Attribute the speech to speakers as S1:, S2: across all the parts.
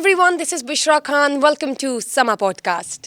S1: everyone, this is Bishra Khan. Welcome to Sama Podcast.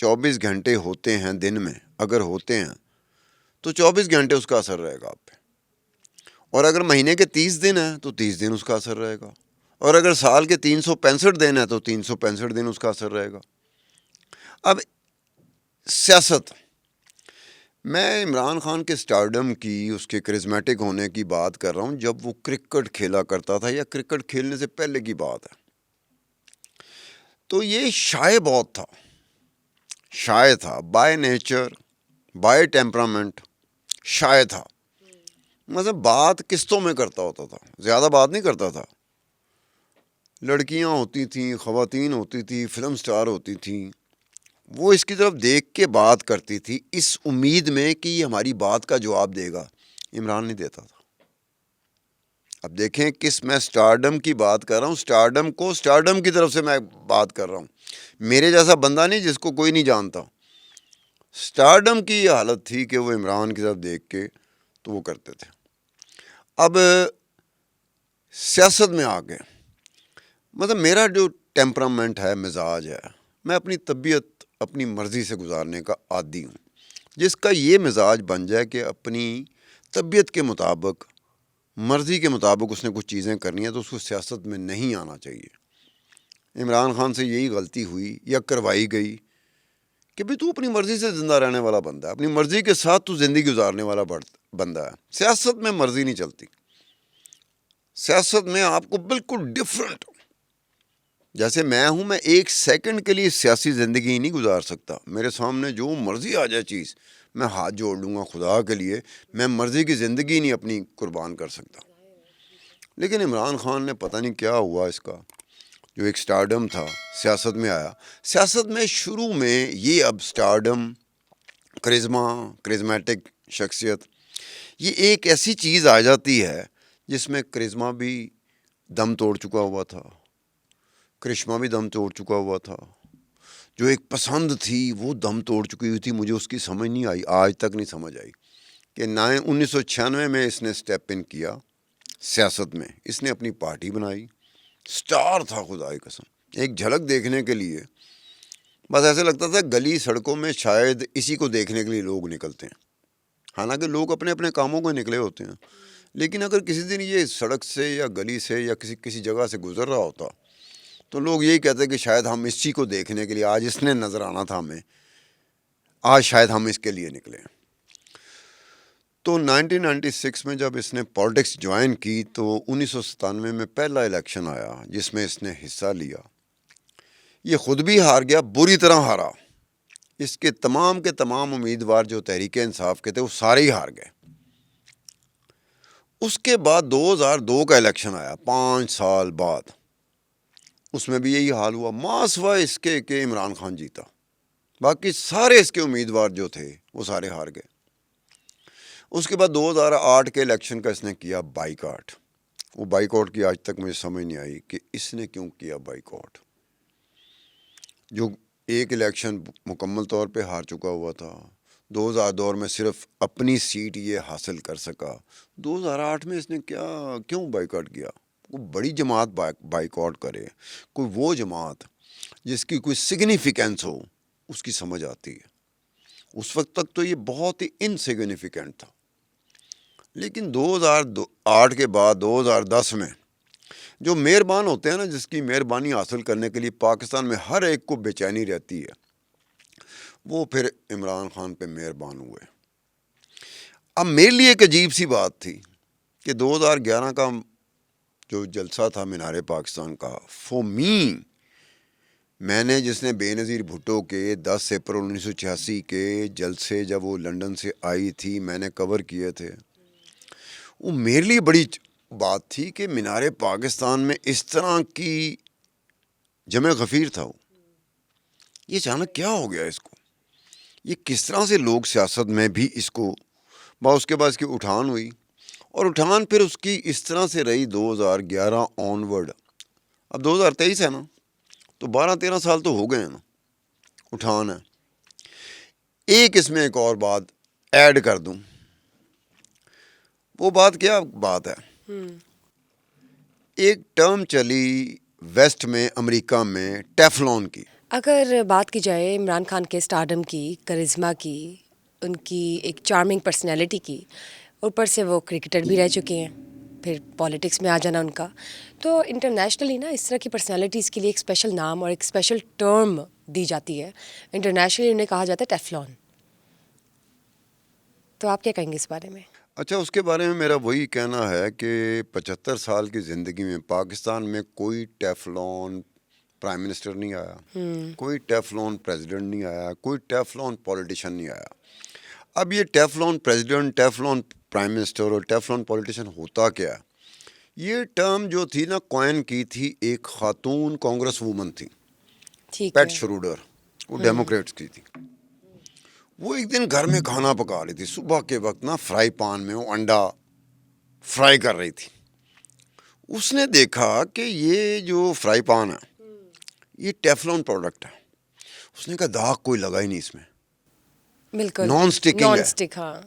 S2: 24 گھنٹے ہوتے ہیں دن میں، اگر ہوتے ہیں تو 24 گھنٹے اس کا اثر رہے گا آپ پہ، اور اگر مہینے کے 30 دن ہیں تو 30 دن اس کا اثر رہے گا، اور اگر سال کے 365 دن ہیں تو 365 دن اس کا اثر رہے گا۔ اب سیاست، میں عمران خان کے سٹارڈم کی، اس کے کرزمیٹک ہونے کی بات کر رہا ہوں جب وہ کرکٹ کھیلا کرتا تھا، یا کرکٹ کھیلنے سے پہلے کی بات ہے۔ تو یہ شائع بہت تھا، شائع تھا، بائی نیچر، بائی ٹیمپرامنٹ شائع تھا، مطلب بات قسطوں میں کرتا ہوتا تھا، زیادہ بات نہیں کرتا تھا۔ لڑکیاں ہوتی تھیں، خواتین ہوتی تھیں، فلم سٹار ہوتی تھیں، وہ اس کی طرف دیکھ کے بات کرتی تھی اس امید میں کہ یہ ہماری بات کا جواب دے گا۔ عمران نہیں دیتا تھا۔ اب دیکھیں کس، میں سٹارڈم کی بات کر رہا ہوں، سٹارڈم کو سٹارڈم کی طرف سے میں بات کر رہا ہوں، میرے جیسا بندہ نہیں جس کو کوئی نہیں جانتا۔ سٹارڈم کی یہ حالت تھی کہ وہ عمران کی طرف دیکھ کے تو وہ کرتے تھے۔ اب سیاست میں آ گئے، مطلب میرا جو ٹیمپرامنٹ ہے، مزاج ہے، میں اپنی طبیعت اپنی مرضی سے گزارنے کا عادی ہوں۔ جس کا یہ مزاج بن جائے کہ اپنی طبیعت کے مطابق، مرضی کے مطابق اس نے کچھ چیزیں کرنی ہیں، تو اس کو سیاست میں نہیں آنا چاہیے۔ عمران خان سے یہی غلطی ہوئی یا کروائی گئی کہ بھئی تو اپنی مرضی سے زندہ رہنے والا بندہ ہے، اپنی مرضی کے ساتھ تو زندگی گزارنے والا بندہ ہے۔ سیاست میں مرضی نہیں چلتی، سیاست میں آپ کو بالکل ڈفرنٹ، جیسے میں ہوں، میں ایک سیکنڈ کے لیے سیاسی زندگی نہیں گزار سکتا، میرے سامنے جو مرضی آ جائے چیز، میں ہاتھ جوڑ لوں گا خدا کے لیے، میں مرضی کی زندگی نہیں اپنی قربان کر سکتا۔ لیکن عمران خان نے پتہ نہیں کیا ہوا اس کا، جو ایک سٹارڈم تھا، سیاست میں آیا۔ سیاست میں شروع میں یہ، اب سٹارڈم، کرزمیٹک شخصیت، یہ ایک ایسی چیز آ جاتی ہے جس میں کرزما بھی دم توڑ چکا ہوا تھا، کرشمہ بھی دم توڑ چکا ہوا تھا، جو ایک پسند تھی وہ دم توڑ چکی ہوئی تھی۔ مجھے اس کی سمجھ نہیں آئی، آج تک نہیں سمجھ آئی کہ 1996 میں اس نے سٹیپ ان کیا سیاست میں، اس نے اپنی پارٹی بنائی، سٹار تھا خدا کی قسم، ایک جھلک دیکھنے کے لیے بس ایسے لگتا تھا گلی سڑکوں میں شاید اسی کو دیکھنے کے لیے لوگ نکلتے ہیں، حالانکہ لوگ اپنے اپنے کاموں کو نکلے ہوتے ہیں، لیکن اگر کسی دن یہ سڑک سے یا گلی سے یا کسی جگہ سے گزر رہا ہوتا تو لوگ یہی کہتے کہ شاید ہم اسی کو دیکھنے کے لیے، آج اس نے نظر آنا تھا ہمیں، آج شاید ہم اس کے لیے نکلے۔ تو 1996 میں جب اس نے پالیٹکس جوائن کی تو 1997 میں پہلا الیکشن آیا جس میں اس نے حصہ لیا، یہ خود بھی ہار گیا، بری طرح ہارا، اس کے تمام امیدوار جو تحریک انصاف کے تھے وہ سارے ہی ہار گئے۔ اس کے بعد 2002 کا الیکشن آیا، 5 سال بعد، اس میں بھی یہی حال ہوا، ماسوا اس کے کہ عمران خان جیتا، باقی سارے اس کے امیدوار جو تھے وہ سارے ہار گئے۔ اس کے بعد 2008 کے الیکشن کا اس نے کیا بائیکاٹ، وہ بائیکاٹ کی آج تک مجھے سمجھ نہیں آئی کہ اس نے کیوں کیا بائیکاٹ، جو ایک الیکشن مکمل طور پہ ہار چکا ہوا تھا، 2002 میں صرف اپنی سیٹ یہ حاصل کر سکا، 2008 میں اس نے کیوں بائیکاٹ کیا؟ کوئی بڑی جماعت بائیکاٹ کرے، کوئی وہ جماعت جس کی کوئی سگنیفیکینس ہو، اس کی سمجھ آتی ہے۔ اس وقت تک تو یہ بہت ہی انسگنیفیکینٹ تھا، لیکن 2008 کے بعد 2010 میں جو مہربان ہوتے ہیں نا، جس کی مہربانی حاصل کرنے کے لیے پاکستان میں ہر ایک کو بے چینی رہتی ہے، وہ پھر عمران خان پہ مہربان ہوئے۔ اب میرے لیے ایک عجیب سی بات تھی کہ 2011 کا جو جلسہ تھا مینار پاکستان کا، فور می، میں نے، جس نے بے نظیر بھٹو کے 10 اپریل 1986 کے جلسے جب وہ لندن سے آئی تھی میں نے کور کیے تھے، وہ میرے لیے بڑی بات تھی کہ مینار پاکستان میں اس طرح کی جمع غفیر تھا وہ، یہ اچانک کیا ہو گیا اس کو، یہ کس طرح سے لوگ سیاست میں بھی اس کو، اس کے بعد اس کی اٹھان ہوئی، اور اٹھان پھر اس کی اس طرح سے رہی 2011 آنورڈ، اب 2023 ہے نا، تو 12-13 سال تو ہو گئے ہیں نا، اٹھان ہے۔ ایک اس میں ایک اور بات ایڈ کر دوں، وہ بات کیا بات ہے، ایک ٹرم چلی ویسٹ میں، امریکہ میں، ٹیفلون کی،
S1: اگر بات کی جائے عمران خان کے اسٹارڈم کی، کرزما کی، ان کی ایک چارمنگ پرسنالٹی کی، اوپر سے وہ کرکٹر بھی رہ چکے ہیں، پھر پالیٹکس میں آ جانا ان کا، تو انٹرنیشنلی نا اس طرح کی پرسنالٹیز کے لیے ایک اسپیشل نام اور ایک اسپیشل ٹرم دی جاتی ہے. انٹرنیشنلی انہیں کہا جاتا ہے ٹیفلون. تو آپ کیا کہیں گے اس بارے میں؟
S2: اچھا، اس کے بارے میں میرا وہی کہنا ہے کہ 75 سال کی زندگی میں پاکستان میں کوئی ٹیفلون پرائم منسٹر نہیں آیا، کوئی ٹیفلون پریزیڈنٹ نہیں آیا، کوئی ٹیفلون پولیٹیشین نہیں آیا. اب یہ Teflon president, Teflon prime minister اور ٹیفلون پولیٹیشین ہوتا کیا ہے؟ یہ ٹرم جو تھی نا کوائن کی تھی ایک خاتون کانگریس وومن تھی،
S1: ٹھیک
S2: پیٹ
S1: ہے.
S2: شروڈر، وہ ڈیموکریٹس کی تھی. وہ ایک دن گھر میں کھانا پکا رہی تھی، صبح کے وقت نا فرائی پان میں وہ انڈا فرائی کر رہی تھی. اس نے دیکھا کہ یہ جو فرائی پان ہے یہ ٹیفلون پروڈکٹ ہے. اس نے کہا داغ کوئی لگا ہی نہیں اس میں،
S1: بالکل
S2: نان اسٹکنگ
S1: نان
S2: ہے.
S1: اسٹک. ہاں.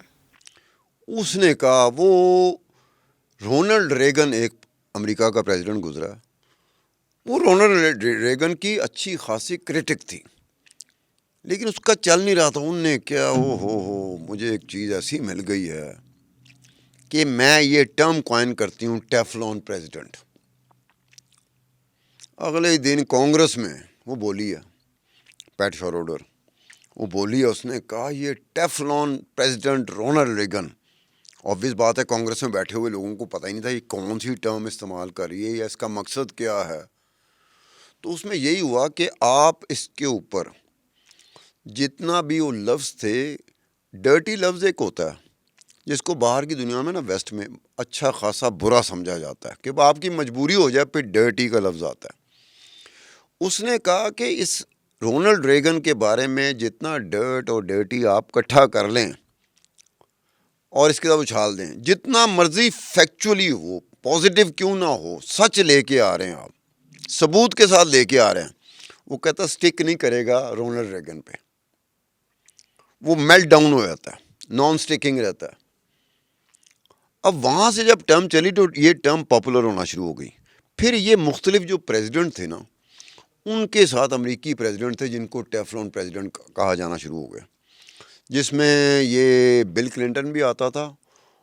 S2: اس نے کہا وہ رونلڈ ریگن ایک امریکہ کا پریزیڈنٹ گزرا، وہ رونلڈ ریگن کی اچھی خاصی کرٹک تھی، لیکن اس کا چل نہیں رہا تھا. انہوں نے کیا ہو مجھے ایک چیز ایسی مل گئی ہے کہ میں یہ ٹرم کوائن کرتی ہوں ٹیفلون پریزیڈنٹ. اگلے دن کانگریس میں وہ بولی ہے، پیٹ شروڈر وہ بولی ہے، اس نے کہا یہ Teflon president Ronald Reagan. Obvious بات ہے کانگریس میں بیٹھے ہوئے لوگوں کو پتہ ہی نہیں تھا یہ کون سی ٹرم استعمال کر رہی ہے یا اس کا مقصد کیا ہے. تو اس میں یہی ہوا کہ آپ اس کے اوپر جتنا بھی وہ لفظ تھے، ڈرٹی لفظ ایک ہوتا ہے جس کو باہر کی دنیا میں نا ویسٹ میں اچھا خاصا برا سمجھا جاتا ہے کہ آپ کی مجبوری ہو جائے، پھر ڈرٹی کا لفظ آتا ہے. اس نے کہا کہ اس رونلڈ ریگن کے بارے میں جتنا ڈرٹ اور ڈرٹی آپ اکٹھا کر لیں اور اس کے ساتھ اچھال دیں، جتنا مرضی فیکچولی ہو، پازیٹیو کیوں نہ ہو، سچ لے کے آ رہے ہیں، آپ ثبوت کے ساتھ لے کے آ رہے ہیں، وہ کہتا سٹک نہیں کرے گا رونلڈ ریگن پہ. وہ میلٹ ڈاؤن ہو جاتا ہے، نان سٹکنگ رہتا ہے. اب وہاں سے جب ٹرم چلی تو یہ ٹرم پاپولر ہونا شروع ہو گئی. پھر یہ مختلف جو پریزیڈنٹ تھے نا، ان کے ساتھ امریکی پریزیڈنٹ تھے جن کو ٹیفلون پریزیڈنٹ کہا جانا شروع ہو گیا، جس میں یہ بل کلنٹن بھی آتا تھا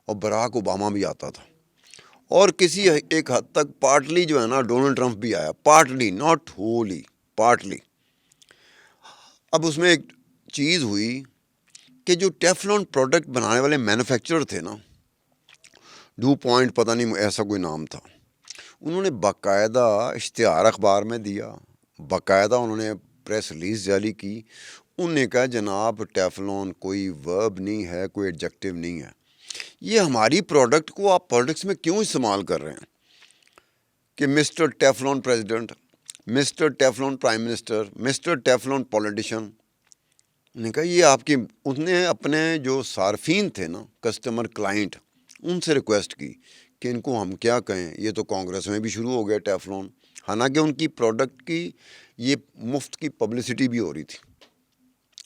S2: اور براک اوباما بھی آتا تھا، اور کسی ایک حد تک پارٹلی جو ہے نا ڈونلڈ ٹرمپ بھی آیا، پارٹلی ناٹ ہولی، پارٹلی. اب اس میں ایک چیز ہوئی کہ جو ٹیفلون پروڈکٹ بنانے والے مینوفیکچرر تھے نا، ڈو پوائنٹ پتہ نہیں ایسا کوئی نام تھا، انہوں نے باقاعدہ اشتہار اخبار میں دیا، باقاعدہ انہوں نے پریس ریلیز جاری کی. انہوں نے کہا جناب ٹیفلون کوئی ورب نہیں ہے، کوئی ایڈجیکٹو نہیں ہے، یہ ہماری پروڈکٹ کو آپ پالیٹکس میں کیوں استعمال کر رہے ہیں کہ mister Teflon president, mister Teflon prime minister, mister Teflon politician. نے کہا یہ آپ کی، اس نے اپنے جو صارفین تھے نا، کسٹمر کلائنٹ، ان سے ریکویسٹ کی کہ ان کو ہم کیا کہیں، یہ تو کانگریس میں بھی شروع ہو گیا ٹیفلون، حالانکہ ان کی پروڈکٹ کی یہ مفت کی پبلسٹی بھی ہو رہی تھی.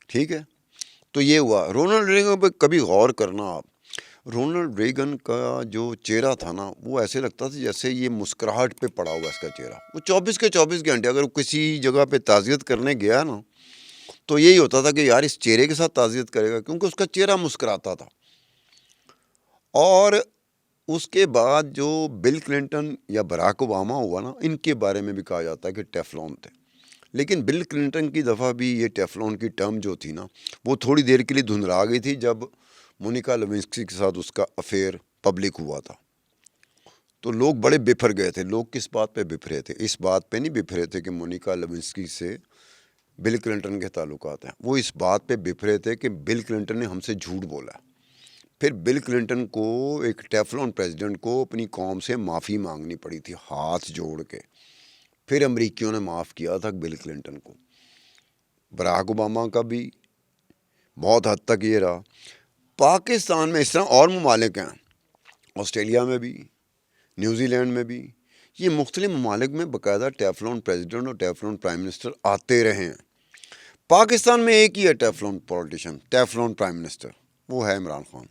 S2: ٹھیک ہے، تو یہ ہوا. رونلڈ ریگن پہ کبھی غور کرنا آپ، رونلڈ ریگن کا جو چہرہ تھا نا، وہ ایسے لگتا تھا جیسے یہ مسکراہٹ پہ پڑا ہوا اس کا چہرہ. وہ 24 کے 24 گھنٹے اگر وہ کسی جگہ پہ تعزیت کرنے گیا نا تو یہی ہوتا تھا کہ یار اس چہرے کے ساتھ تعزیت کرے گا، کیونکہ اس کا چہرہ مسکراتا تھا. اور اس کے بعد جو بل کلنٹن یا براک اوباما ہوا نا، ان کے بارے میں بھی کہا جاتا ہے کہ ٹیفلون تھے. لیکن بل کلنٹن کی دفعہ بھی یہ ٹیفلون کی ٹرم جو تھی نا، وہ تھوڑی دیر کے لیے دھندلا گئی تھی جب مونیکا لیوینسکی کے ساتھ اس کا افیئر پبلک ہوا تھا. تو لوگ بڑے بفر گئے تھے. لوگ کس بات پہ بفرے تھے؟ اس بات پہ نہیں بفرے تھے کہ مونیکا لیوینسکی سے بل کلنٹن کے تعلقات ہیں، وہ اس بات پہ بفرے تھے کہ بل کلنٹن نے ہم سے جھوٹ بولا. پھر بل کلنٹن کو، ایک ٹیفلون پریزیڈنٹ کو، اپنی قوم سے معافی مانگنی پڑی تھی ہاتھ جوڑ کے. پھر امریکیوں نے معاف کیا تھا بل کلنٹن کو. براک اوباما کا بھی بہت حد تک یہ رہا. پاکستان میں اس طرح اور ممالک ہیں، آسٹریلیا میں بھی، نیوزی لینڈ میں بھی، یہ مختلف ممالک میں باقاعدہ ٹیفلون پریزیڈنٹ اور ٹیفلون پرائم منسٹر آتے رہے ہیں. پاکستان میں ایک ہی ہے Teflon politician, Teflon prime minister, وہ ہے عمران خان.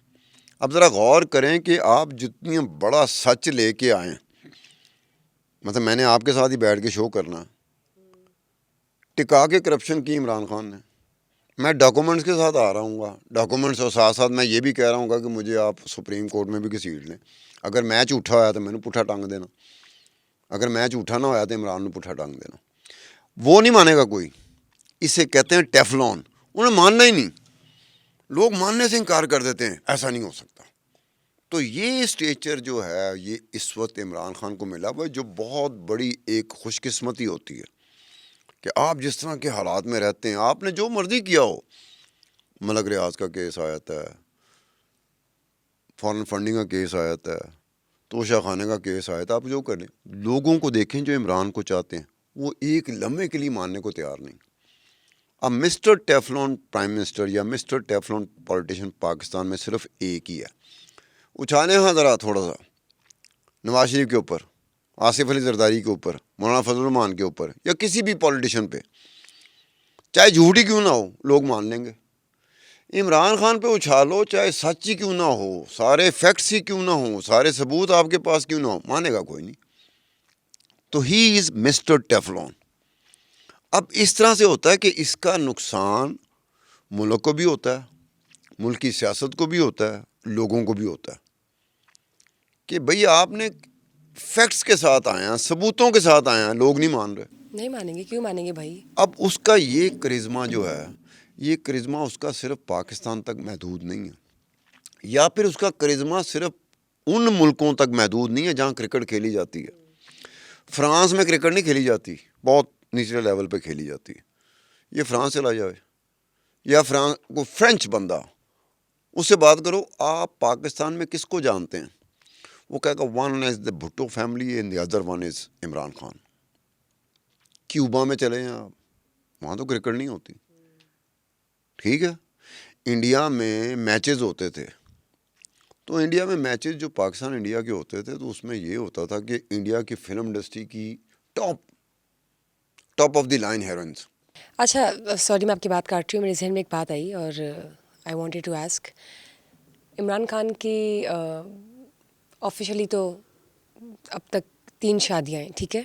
S2: اب ذرا غور کریں کہ آپ جتنی بڑا سچ لے کے آئیں، مطلب میں نے آپ کے ساتھ ہی بیٹھ کے شو کرنا ٹکا کے کرپشن کی عمران خان نے. میں ڈاکومنٹس کے ساتھ آ رہا ہوں گا, ڈاکومنٹس اور ساتھ ساتھ میں یہ بھی کہہ رہا ہوں گا کہ مجھے آپ سپریم کورٹ میں بھی گھسیٹ لیں. اگر میں جھوٹا ہوا تو میں نے پٹھا ٹانگ دینا, اگر میں جھوٹا نہ ہوا تو عمران نے پٹھا ٹانگ دینا. وہ نہیں مانے گا کوئی. اسے کہتے ہیں ٹیفلون. انہیں ماننا ہی نہیں, لوگ ماننے سے انکار کر دیتے ہیں, ایسا نہیں ہو سکتا. تو یہ اسٹیچر جو ہے یہ اس وقت عمران خان کو ملا ہوا ہے, جو بہت بڑی ایک خوش قسمتی ہوتی ہے کہ آپ جس طرح کے حالات میں رہتے ہیں, آپ نے جو مرضی کیا ہو, ملک ریاض کا کیس آیا تھا, فارن فنڈنگ کا کیس آیا تھا, توشہ خانے کا کیس آیا تھا, آپ جو کر لیں. لوگوں کو دیکھیں جو عمران کو چاہتے ہیں, وہ ایک لمحے کے لیے ماننے کو تیار نہیں. اب مسٹر ٹیفلون پرائم منسٹر یا مسٹر ٹیفلون پولیٹیشین پاکستان میں صرف ایک ہی ہے. اچھالیں ہاں ذرا تھوڑا سا نواز شریف کے اوپر, آصف علی زرداری کے اوپر, مولانا فضل الرحمان کے اوپر, یا کسی بھی پولیٹیشین پہ, چاہے جھوٹی کیوں نہ ہو, لوگ مان لیں گے. عمران خان پہ اچھالو چاہے سچ ہی کیوں نہ ہو, سارے فیکٹس ہی کیوں نہ ہوں, سارے ثبوت آپ کے پاس کیوں نہ ہو, مانے گا کوئی نہیں. تو ہی از مسٹر ٹیفلون. اب اس طرح سے ہوتا ہے کہ اس کا نقصان ملک کو بھی ہوتا ہے, ملک کی سیاست کو بھی ہوتا ہے, لوگوں کو بھی ہوتا ہے کہ بھئی آپ نے فیکٹس کے ساتھ آئے ہیں, ثبوتوں کے ساتھ آئے ہیں, لوگ نہیں مان رہے.
S1: نہیں مانیں گے, کیوں مانیں گے بھائی.
S2: اب اس کا یہ کرزما جو ہے, یہ کرزما اس کا صرف پاکستان تک محدود نہیں ہے, یا پھر اس کا کرزما صرف ان ملکوں تک محدود نہیں ہے جہاں کرکٹ کھیلی جاتی ہے. فرانس میں کرکٹ نہیں کھیلی جاتی, بہت نچلے لیول پہ کھیلی جاتی ہے. یہ فرانس چلا جائے, یا فرانس کو فرینچ بندہ, اس سے بات کرو آپ پاکستان میں کس کو جانتے ہیں, وہ کہے گا one is the Bhutto family and the other one is Imran Khan. Cuba میں چلے ہیں آپ, وہاں تو کرکٹ نہیں ہوتی. ٹھیک ہے, انڈیا میں میچز ہوتے تھے, تو انڈیا میں میچز جو پاکستان انڈیا کے ہوتے تھے, تو اس میں یہ ہوتا تھا کہ انڈیا کی فلم انڈسٹری کی top of the line heroines.
S1: اچھا سوری میں آپ کی بات کاٹ رہی ہوں, میرے ذہن میں ایک بات آئی اور I wanted to ask. Imran Khan کی آفیشلی تو اب تک 3 شادیاں ہیں, ٹھیک ہے,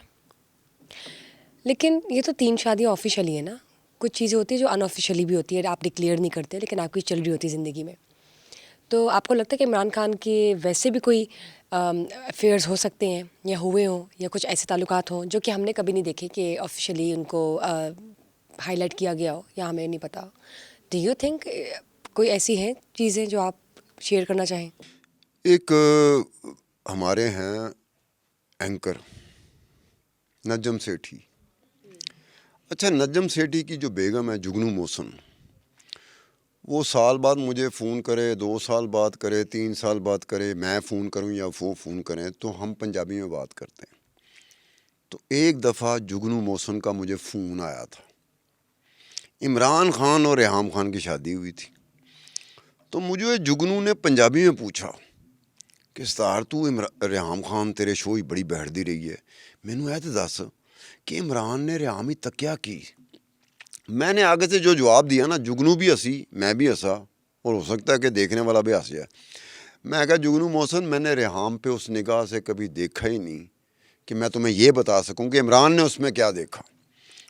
S1: لیکن یہ تو 3 شادیاں آفیشلی ہیں نا, کچھ چیزیں ہوتی ہیں جو ان آفیشلی بھی ہوتی ہے, آپ ڈکلیئر نہیں کرتے لیکن آپ کی چل رہی ہوتی ہے زندگی میں. تو آپ کو لگتا ہے کہ عمران خان کے ویسے بھی کوئی افیئرز ہو سکتے ہیں یا ہوئے ہوں, یا کچھ ایسے تعلقات ہوں جو کہ ہم نے کبھی نہیں دیکھے کہ آفیشلی ان کو ہائی لائٹ کیا گیا ہو یا ہمیں نہیں پتا. ڈو یو تھنک کوئی ایسی ہیں چیزیں جو آپ شیئر کرنا چاہیں؟
S2: ایک ہمارے ہیں اینکر نجم سیٹھی. اچھا, نجم سیٹھی کی جو بیگم ہے جگنو موسن, وہ سال بعد مجھے فون کرے, 2 سال بعد کرے, 3 سال بعد کرے, میں فون کروں یا وہ فون کریں, تو ہم پنجابی میں بات کرتے ہیں. تو ایک دفعہ جگنو موسن کا مجھے فون آیا تھا, عمران خان اور ریحام خان کی شادی ہوئی تھی. تو مجھے جگنو نے پنجابی میں پوچھا کہ ستار تو ریحام خان تیرے شو ہی بڑی بہڑتی رہی ہے, مینوں اے تے دس کہ عمران نے ریحام ہی تکیا کی. میں نے آگے سے جو جواب دیا نا, جگنو بھی ہنسی, میں بھی ہنسا, اور ہو سکتا ہے کہ دیکھنے والا بھی ہنس جائے. میں کہا جگنو موسن, میں نے ریحام پہ اس نگاہ سے کبھی دیکھا ہی نہیں کہ میں تمہیں یہ بتا سکوں کہ عمران نے اس میں کیا دیکھا.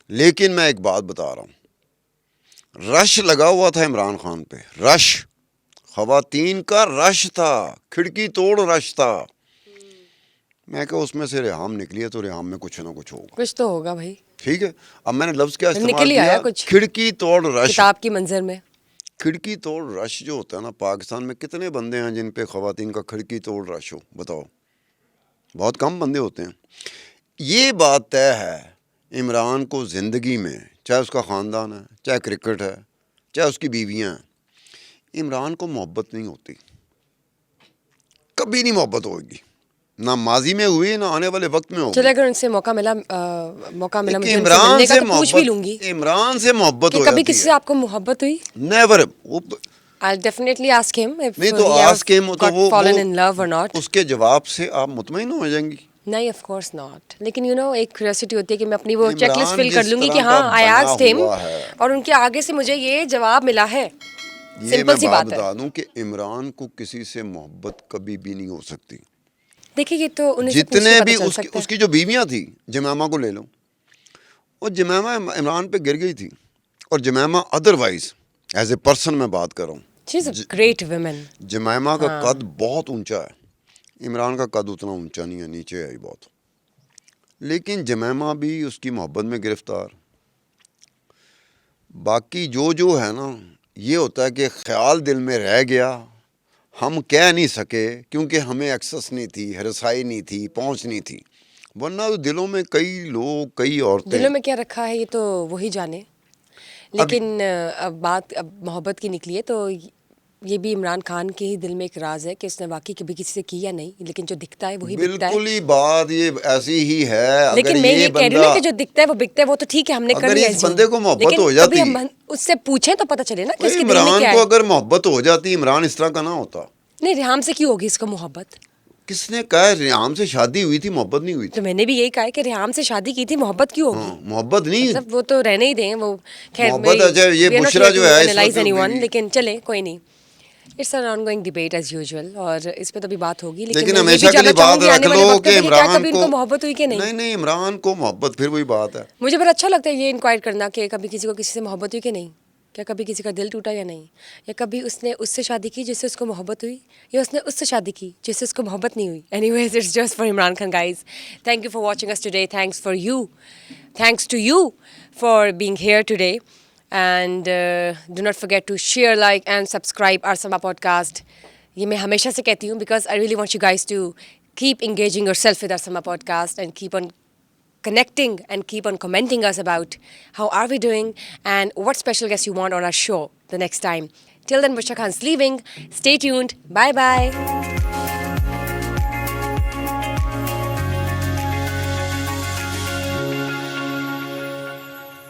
S2: لیکن میں ایک بات بتا رہا ہوں, رش لگا ہوا تھا عمران خان پہ, رش, خواتین کا رش تھا, کھڑکی توڑ رش تھا. میں کہا اس میں سے ریحام نکلی ہے تو ریحام میں کچھ نہ کچھ ہوگا,
S1: کچھ تو ہوگا بھائی.
S2: ٹھیک ہے. اب میں نے لفظ کیا استعمال
S1: نکل ہی
S2: کیا,
S1: آیا کچھ
S2: کھڑکی توڑ رش.
S1: کتاب کی منظر میں
S2: کھڑکی توڑ رش جو ہوتا ہے نا, پاکستان میں کتنے بندے ہیں جن پہ خواتین کا کھڑکی توڑ رش ہو, بتاؤ, بہت کم بندے ہوتے ہیں. یہ بات طے ہے عمران کو زندگی میں, چاہے اس کا خاندان ہے, چاہے کرکٹ ہے, چاہے اس کی بیویاں ہیں, عمران کو محبت نہیں ہوتی, کبھی نہیں محبت ہوگی, نہ ماضی میں ہوئی نہ آنے والے وقت میں ہوگی.
S1: چلے اگر ان سے موقع ملا مجھے ان سے
S2: عمران
S1: ملنے کا
S2: سے
S1: تو پوچھ بھی لوں گی
S2: عمران سے محبت
S1: کہ
S2: ہو
S1: کبھی
S2: جاتی
S1: کسی
S2: ہے.
S1: سے آپ کو محبت ہوئی؟
S2: Never.
S1: I'll definitely ask him if
S2: نہیں تو
S1: he
S2: آسک ہم,
S1: ever
S2: تو
S1: got fallen in love or not.
S2: اس کے جواب سے آپ مطمئن ہو جائیں گی.
S1: نہیں آف کورس ناٹ, لیکن یو نو ایک کیوریوسٹی ہوتی ہے کہ میں اپنی وہ چیک لسٹ
S2: عمران
S1: فل کر
S2: جس
S1: لوں گی
S2: طرح
S1: کہ ہاں
S2: کا
S1: آئی
S2: بنا
S1: آسکڈ ہم
S2: ہوا ہے,
S1: اور ان کے آگے سے مجھے یہ جواب ملا ہے.
S2: یہ میں
S1: سمپل سی
S2: بات
S1: بات ہے.
S2: بتا دوں کہ عمران کو کسی سے محبت کبھی بھی نہیں ہو سکتی.
S1: دیکھیے یہ تو انہیں سے پوچھ
S2: جتنے
S1: کے
S2: بھی
S1: پتہ چل سکتا
S2: اس کی جو بیویاں تھیں, جمامہ کو لے لو, وہ جمیمہ عمران پہ گر گئی تھی. اور جمیمہ ادروائز ایز اے پرسن میں بات کر رہا ہوں,
S1: She's a great woman.
S2: جمیمہ کا قد بہت اونچا ہے, عمران کا قد اتنا اونچا نہیں ہے, نیچے ہے بہت. لیکن جمیمہ بھی اس کی محبت میں گرفتار. باقی جو ہے نا, یہ ہوتا ہے کہ خیال دل میں رہ گیا, ہم کہہ نہیں سکے کیونکہ ہمیں ایکسس نہیں تھی, رسائی نہیں تھی, پہنچ نہیں تھی. ورنہ تو دلوں میں کئی لوگ, کئی عورتیں,
S1: دلوں میں کیا رکھا ہے یہ تو وہی جانے. لیکن اب بات اب محبت کی نکلی ہے تو یہ بھی عمران خان کے ہی دل میں ایک راز ہے کہ اس نے واقعی کبھی کسی سے کی یا نہیں, لیکن جو دکھتا ہے وہی بکتا ہے.
S2: بالکل ہی بات یہ ایسی ہی ہے.
S1: لیکن میں یہ کہہ رہی ہوں نا کہ جو دکھتا ہے وہ بکتا ہے, وہ تو ٹھیک ہے ہم نے کر لیا.
S2: اگر اس بندے کو محبت ہو
S1: لیکن
S2: جاتی,
S1: کبھی ہم اس سے پوچھیں تو پتہ چلے نا کہ اس کے دل میں
S2: عمران
S1: کیا
S2: کو
S1: ہے.
S2: اگر محبت ہو جاتی, عمران اس طرح کا نہ ہوتا.
S1: نہیں, ریحام سے کیوں ہوگی اس کو محبت؟
S2: کس نے کہا ریحام سے شادی ہوئی تھی, محبت نہیں ہوئی تھی.
S1: تو میں نے بھی یہی کہا ہے کہ ریحام سے شادی کی تھی, محبت کیوں ہوگی؟
S2: محبت نہیں,
S1: مطلب وہ تو رہنے ہی دیں, وہ خیر
S2: محبت. اچھا یہ بشرا جو ہے اس وقت,
S1: لیکن چلے کوئی نہیں. It's an ongoing debate as usual, اور اس پہ تو بھی بات ہوگی.
S2: لیکن
S1: میں یہ
S2: ہمیشہ
S1: بھی
S2: کے لیے
S1: جاننا چاہوں
S2: بات
S1: گی آنے
S2: رکھ
S1: والے
S2: لو
S1: وقت
S2: کہ
S1: میں کہ کیا
S2: عمران
S1: کبھی ان کو محبت ہوئی کہ نہیں.
S2: نہیں, عمران کو محبت, پھر وہی بات ہے.
S1: مجھے بڑا اچھا لگتا ہے یہ انکوائر کرنا کہ کبھی کسی کو کسی سے محبت ہوئی کہ نہیں, کیا کبھی کسی کا دل ٹوٹا یا نہیں, یا کبھی اس نے اس سے شادی کی جس سے اس کو محبت ہوئی, یا اس نے اس سے شادی کی جس سے اس کو محبت نہیں ہوئی. Anyways it's just for Imran Khan guys. Thank you for watching us today. Thanks to you for being here today. And do not forget to share, like and subscribe our Sama podcast. یہ میں ہمیشہ سے کہتی ہوں because I really want you guys to keep engaging yourself with our Sama podcast and keep on connecting and keep on commenting us about how are we doing and what special guests you want on our show the next time. Till then, Bushra Khan's leaving. Stay tuned. Bye bye.